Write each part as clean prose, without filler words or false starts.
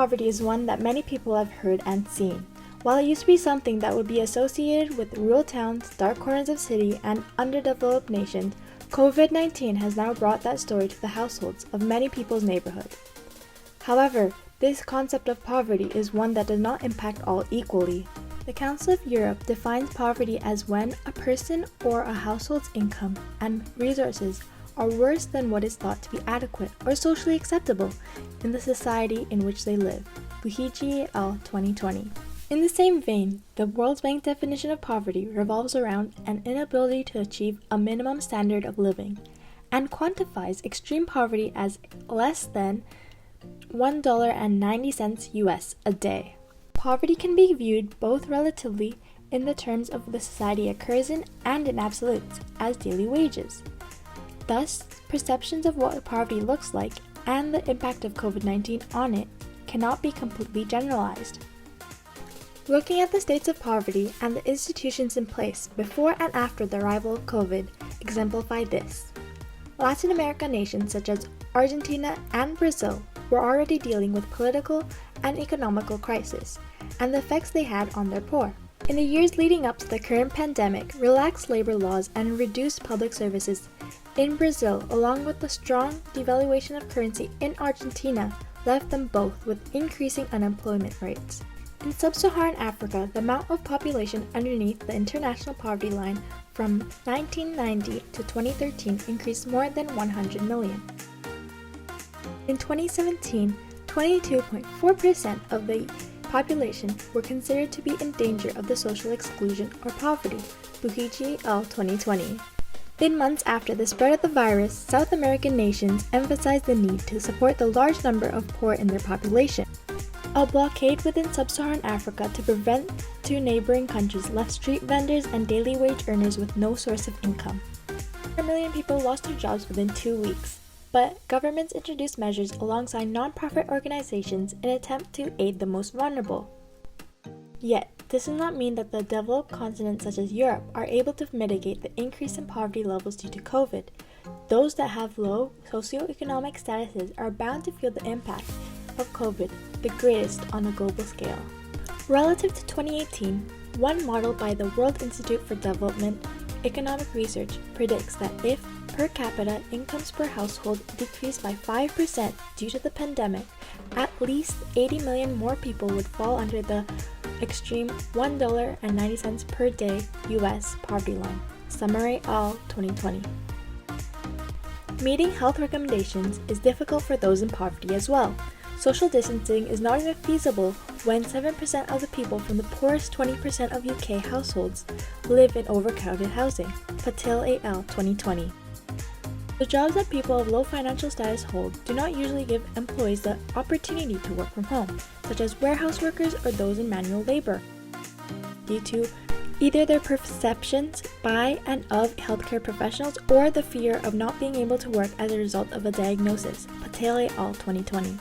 poverty is one that many people have heard and seen. While it used to be something that would be associated with rural towns, dark corners of city, and underdeveloped nations, COVID-19 has now brought that story to the households of many people's neighborhoods. However, this concept of poverty is one that does not impact all equally. The Council of Europe defines poverty as when a person or a household's income and resources are worse than what is thought to be adequate or socially acceptable in the society in which they live. Buhiji et al. 2020. In the same vein, the World Bank definition of poverty revolves around an inability to achieve a minimum standard of living and quantifies extreme poverty as less than $1.90 US a day. Poverty can be viewed both relatively in the terms of the society occurs in and in absolutes as daily wages. Thus, perceptions of what poverty looks like and the impact of COVID-19 on it cannot be completely generalized. Looking at the states of poverty and the institutions in place before and after the arrival of COVID exemplify this. Latin American nations such as Argentina and Brazil were already dealing with political and economical crisis and the effects they had on their poor. In the years leading up to the current pandemic, relaxed labor laws and reduced public services in Brazil, along with the strong devaluation of currency in Argentina, left them both with increasing unemployment rates. In sub-Saharan Africa, the amount of population underneath the international poverty line from 1990 to 2013 increased more than 100 million. In 2017, 22.4% of the population were considered to be in danger of the social exclusion or poverty, Buhiji et al. 2020. In months after the spread of the virus, South American nations emphasized the need to support the large number of poor in their population. A blockade within sub-Saharan Africa to prevent two neighboring countries left street vendors and daily wage earners with no source of income. 4 million people lost their jobs within 2 weeks, but governments introduced measures alongside non-profit organizations in an attempt to aid the most vulnerable. Yet, this does not mean that the developed continents such as Europe are able to mitigate the increase in poverty levels due to COVID. Those that have low socioeconomic statuses are bound to feel the impact of COVID the greatest on a global scale. Relative to 2018, one model by the World Institute for Development Economic Research predicts that if per capita incomes per household decreased by 5% due to the pandemic, at least 80 million more people would fall under the extreme $1.90 per day US poverty line. Summary all 2020. Meeting health recommendations is difficult for those in poverty as well. Social distancing is not even feasible when 7% of the people from the poorest 20% of UK households live in overcrowded housing. Patel et al. 2020. The jobs that people of low financial status hold do not usually give employees the opportunity to work from home, such as warehouse workers or those in manual labor, due to either their perceptions by and of healthcare professionals or the fear of not being able to work as a result of a diagnosis. Patel et al. 2020.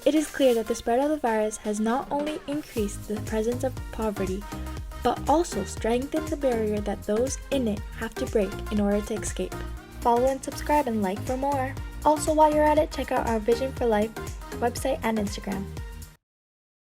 It is clear that the spread of the virus has not only increased the presence of poverty, but also strengthened the barrier that those in it have to break in order to escape. Follow and subscribe and like for more. Also, while you're at it, check out our Vision for Life website and Instagram.